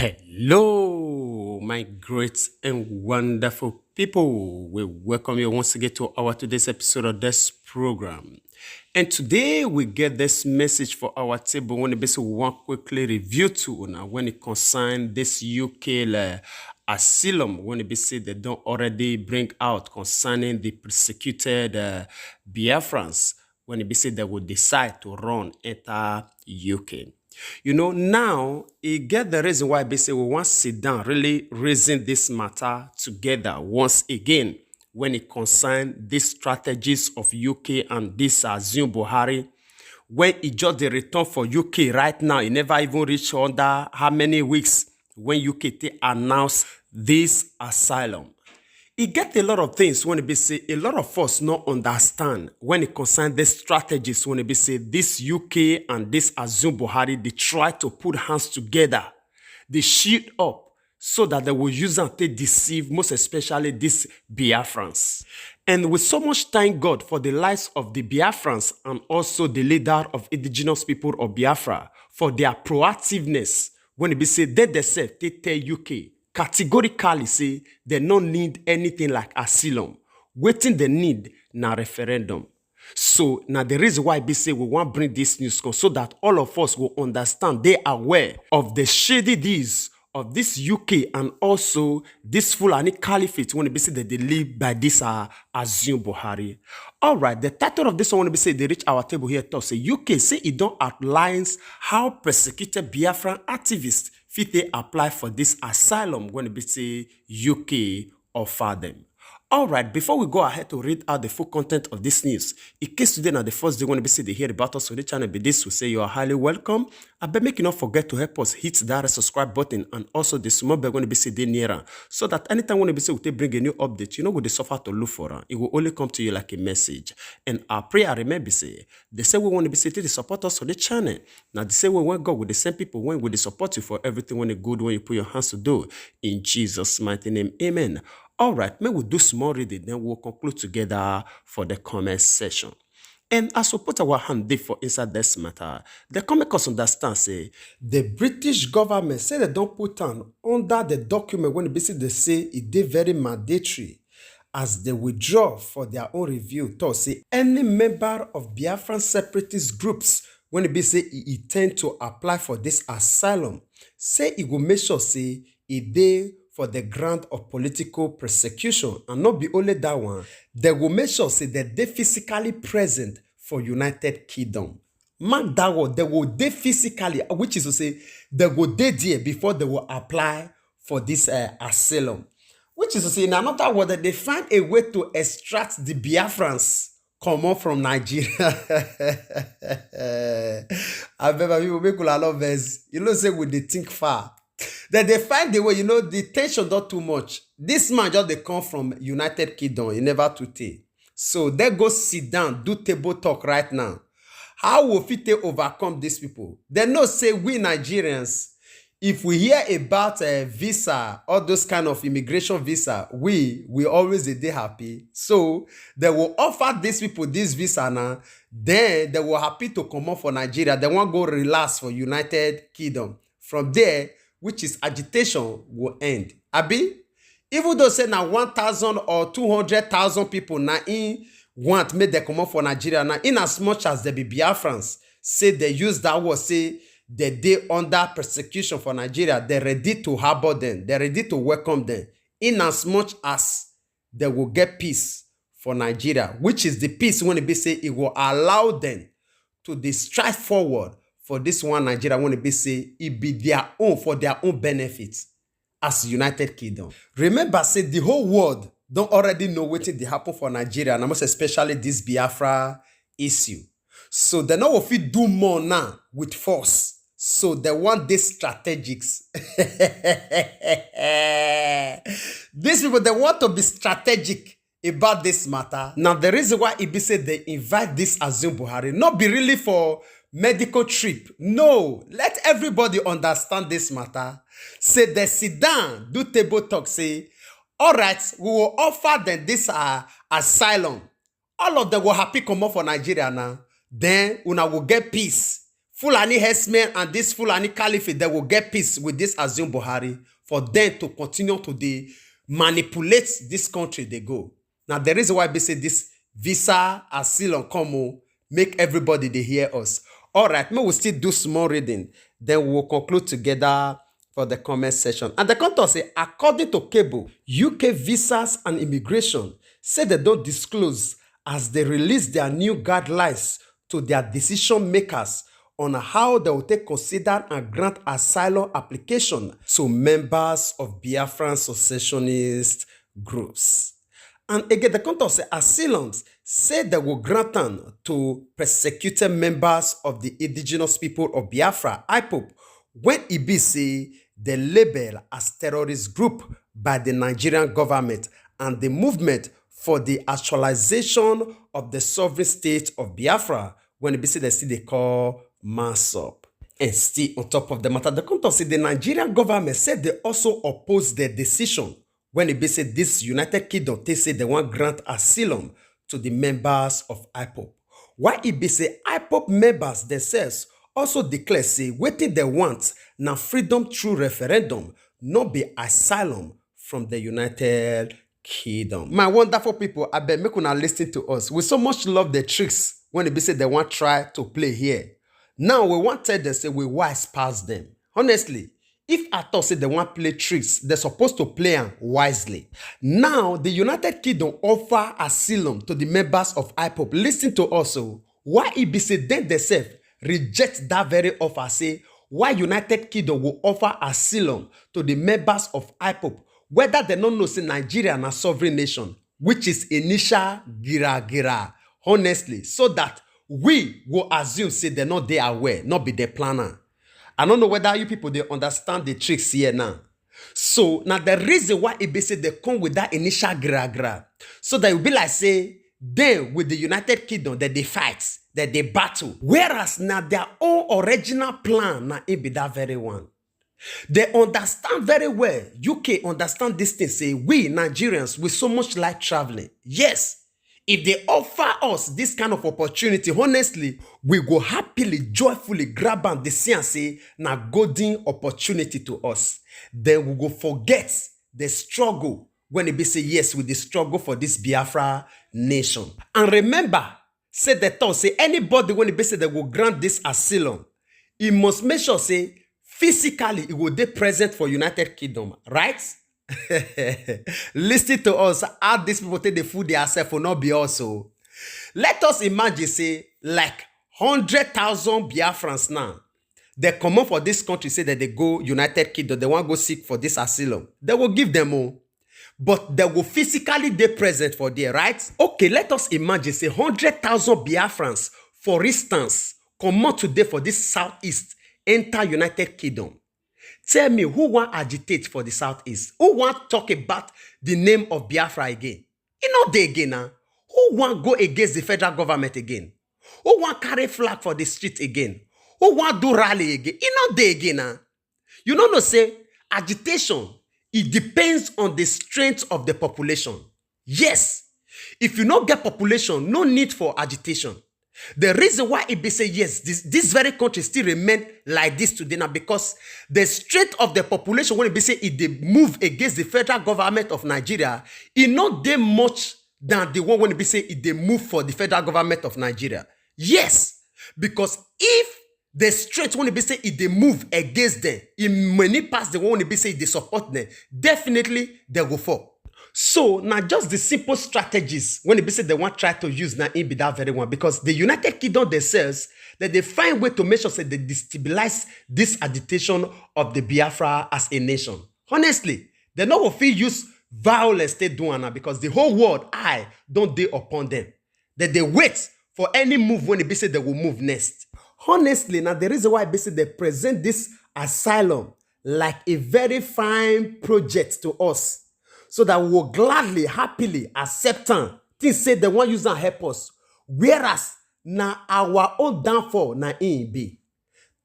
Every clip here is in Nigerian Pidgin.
Hello, my great and wonderful people. We welcome you once again to our today's episode of this program. And today we get this message for our table. When we want quickly review to now when it concerns this UK asylum. When it say they don't already bring out concerning the persecuted Biafrans. When it say they will decide to run enter UK. Now it get the reason why say we want to sit down, really reason this matter together once again when it concern these strategies of UK and this Zoom Buhari. When it just the return for UK right now, it never even reached under how many weeks when UK announced this asylum. It get a lot of things when it be say a lot of us not understand when it concerns the strategies when it be say this UK and this Zoom Buhari, they try to put hands together, they shield up so that they will use and they deceive most especially these Biafrans. And we so much thank God for the lives of the Biafrans and also the leader of indigenous people of Biafra for their proactiveness when it be say they themselves they tell UK categorically say they don't need anything like asylum. Waiting they need na referendum. So now the reason why we say we want to bring this news so that all of us will understand, they are aware of the shady deeds of this UK and also this Fulani Caliphate when they say that they live by this Zoom Buhari. All right, the title of this one when they say they reach our table here to say UK say it don't outlines how persecuted Biafran activists fit they apply for this asylum when they say UK offer them. All right, before we go ahead to read out the full content of this news, in case today now the first day when we say they hear about us on the channel, but this will say you are highly welcome. I bet make you not forget to help us hit that subscribe button and also the small bell when we say they nearer, so that anytime when we say we bring a new update, you know what they suffer to look for, it will only come to you like a message. And our prayer remember say they say we want to be say to support us on the channel. Now they say we want God with the same people when we support you for everything when it good when you put your hands to do in Jesus' mighty name, amen. All right, may we do small reading, then we'll conclude together for the comment session. And as we put our hand there for inside this matter, the comment us understand say the British government say they don't put on under the document when they say it is very mandatory as they withdraw for their own review to say any member of Biafran separatist groups when it be say he intend to apply for this asylum, say it will make sure say it they for the grant of political persecution and not be only that one, they will make sure say that they physically present for United Kingdom. Mark that word, they will they physically, which is to say they will they there before they will apply for this asylum. Which is to say in another word that they find a way to extract the Biafrans come on from Nigeria. I remember people make a lot of this. You know, say with they think far. Then they find the way, the tension not too much. This man just they come from United Kingdom, he never to take. So they go sit down, do table talk right now. How will fit they overcome these people? They know say we Nigerians, if we hear about a visa, all those kind of immigration visa, we always a day happy. So they will offer these people this visa now. Then they will happy to come up for Nigeria. They won't go relax for United Kingdom. From there, which is agitation, will end. Abi, even though say now 1,000 or 200,000 people now in want make they come up for Nigeria now, in as much as they be Biafrans, say they use that word, say they under persecution for Nigeria, they're ready to harbor them, they're ready to welcome them, in as much as they will get peace for Nigeria, which is the peace when it be say it will allow them to strive forward for this one Nigeria when it be say it be their own for their own benefits as United Kingdom. Remember, say the whole world don't already know what they happen for Nigeria, and most especially this Biafra issue. So they know if we do more now with force. So they want these strategics. These people, they want to be strategic about this matter. Now, the reason why it be said they invite this Zoom Buhari, not be really for medical trip. No, let everybody understand this matter. Say they sit down, do table talk, say, all right, we will offer them this asylum. All of them will happy come up for Nigeria now. Then una will get peace Fulani herdsmen and this Fulani caliphate, they will get peace with this Azum Buhari for them to continue to manipulate this country they go. Now, the reason why they say this visa asylum come make everybody they hear us. All right, we will still do small reading. Then we'll conclude together for the comment section. And the content say, according to Cable, UK Visas and Immigration say they don't disclose as they release their new guidelines to their decision makers on how they will take consider and grant asylum application to members of Biafran secessionist groups. And again, the content say asylums say they will grant them to persecuted members of the indigenous people of Biafra, IPOB, when it be say the label as terrorist group by the Nigerian government and the movement for the actualization of the sovereign state of Biafra, when it be say they call MASOP. And still on top of the matter, the content say the Nigerian government said they also oppose their decision when it be said this United Kingdom, they say they want grant asylum to the members of IPOB. Why it be say IPOB members themselves also declare say wetin they want now freedom through referendum, not be asylum from the United Kingdom. My wonderful people, I bet make una listen to us. We so much love the tricks when it be say they want try to play here. Now we want to tell them say we wise past them. Honestly, if I thought say they want play tricks, they're supposed to play them wisely. Now, the United Kingdom offer asylum to the members of IPOB. Listen to us. Why it be say then themselves reject that very offer? Say, why United Kingdom will offer asylum to the members of IPOB, whether they don't know say Nigeria na sovereign nation, which is initial gira. Honestly, so that we will assume say they're not there aware, not be the planner. I don't know whether you people they understand the tricks here now. So now the reason why it be say they come with that initial gra, so that it will be like say then with the United Kingdom that they fight, that they battle. Whereas now their own original plan now it be that very one. They understand very well. UK understand this thing. Say we Nigerians we so much like traveling. Yes. If they offer us this kind of opportunity, honestly, we go happily, joyfully grab and see and say, na golden opportunity to us. Then we go forget the struggle when it be say yes with the struggle for this Biafra nation. And remember, say the thought, say anybody when it be say they will grant this asylum, he must make sure say physically it will be present for United Kingdom, right? Listen to us, how these people take the food themselves will not be also. Let us imagine, say, like 100,000 Biafrans now. They come up for this country, say that they go United Kingdom, they want to go seek for this asylum. They will give them all. But they will physically be present for there, right? Okay, let us imagine, say 100,000 Biafrans, for instance, come out today for this Southeast, enter United Kingdom. Tell me who want agitate for the Southeast? Who want talk about the name of Biafra again? You know they again now. Who want go against the federal government again? Who want carry flag for the street again? Who want do rally again? You know they again now. You know say agitation, it depends on the strength of the population. Yes. If you not get population, no need for agitation. The reason why it be say yes, this very country still remain like this today now because the strength of the population when it be say if they move against the federal government of Nigeria, it not they much than the one when it be say if they move for the federal government of Nigeria. Yes, because if the strength when it be say if they move against them, in many parts the one when it be say if they support them, definitely they will fall. So now just the simple strategies when they say they want to try to use now in be that very one because the United Kingdom themselves that they find way to make sure say they destabilize this agitation of the Biafra as a nation. Honestly, they know what feel use violence they do now because the whole world don't they upon them. That they wait for any move when they say they will move next. Honestly, now the reason why they present this asylum like a very fine project to us. So that we will gladly, happily accept them. Things say they want use and help us. Whereas now our own downfall now in be.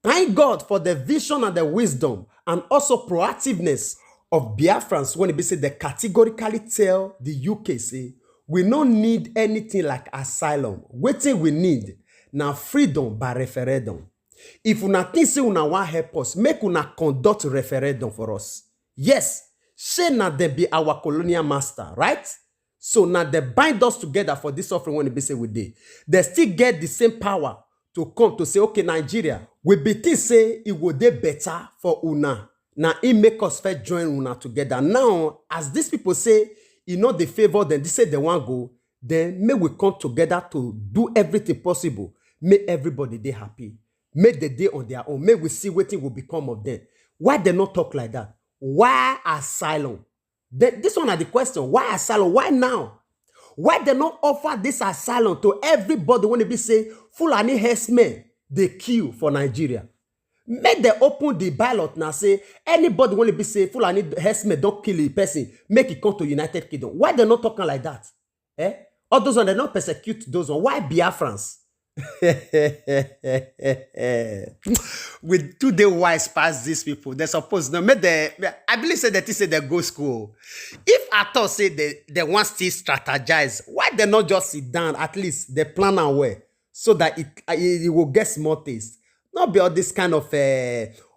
Thank God for the vision and the wisdom and also proactiveness of Biafrans when it be said they categorically tell the UK say we don't need anything like asylum. What we need now freedom by referendum. If una think say una wan help us, make una conduct referendum for us. Yes, say na dem be our colonial master, right? So now they bind us together for this offering when they say we did. They still get the same power to come to say, okay, Nigeria, we be think say it would be better for una. Now it make us first join una together. Now, as these people say, you know, they favor them, they say they want go, then may we come together to do everything possible. Make everybody they happy. Make the day on their own. May we see what will become of them. Why they not talk like that? Why asylum? This one are the question. Why asylum? Why now? Why they not offer this asylum to everybody when they be say Fulani herdsmen they kill for Nigeria? Make them open the ballot now. Say anybody when they be say Fulani herdsmen don't kill a person, make it come to United Kingdom. Why they not talking like that? All those ones they not persecute those ones. Why Biafrans? We do the wise past these people. They suppose no make I believe say that they go school. If at all say they want to strategize, why they not just sit down? At least they plan away so that it will get small taste. Not be all this kind of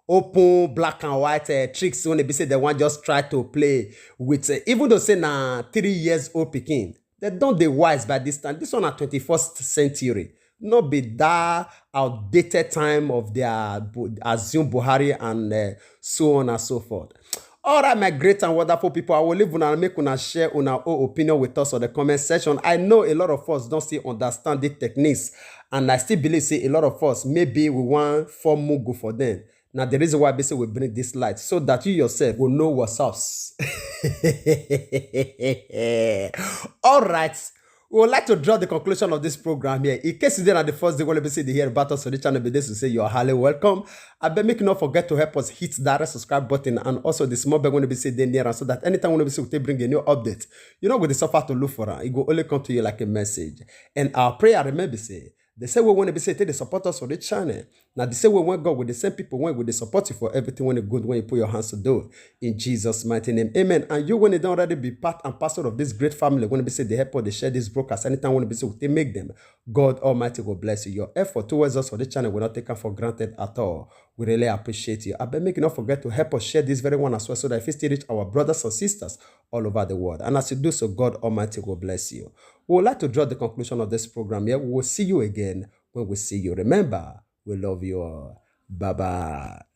open black and white tricks when they say they want just try to play with even though say na 3 years old Peking. They don't they wise by this time. This one at 21st century. Not be that outdated time of their assume Buhari and so on and so forth. All right, my great and wonderful people, I will leave una make una share una own opinion with us on the comment section. I know a lot of us don't still understand the techniques, and I still believe say a lot of us maybe we want form mugu for them. Now the reason why basically we bring this light so that you yourself will know what's up. All right. We would like to draw the conclusion of this program here. In case you didn't the first day, when we see the hear about us on the channel, be this to say you're highly welcome. I beg make you not forget to help us hit that subscribe button and also the small bell when we see the near so that anytime when we see we bring a new update, you know with the suffer to look for it, it will only come to you like a message. And our prayer, remember say, they say we want to be say they support us on the channel. Now they say we want God with the same people when they support you for everything when it's good when you put your hands to do in Jesus' mighty name. Amen. And you when you don't already be part and parcel of this great family, when they say they help or they share this broadcast, anytime when they say they make them, God Almighty will bless you. Your effort towards us for the channel will not taken for granted at all. We really appreciate you. I beg make you not forget to help us share this very one as well so that if we still reach our brothers and sisters all over the world. And as you do so, God Almighty will bless you. We would like to draw the conclusion of this program here. We will see you again when we see you. Remember, we love you all. Bye-bye.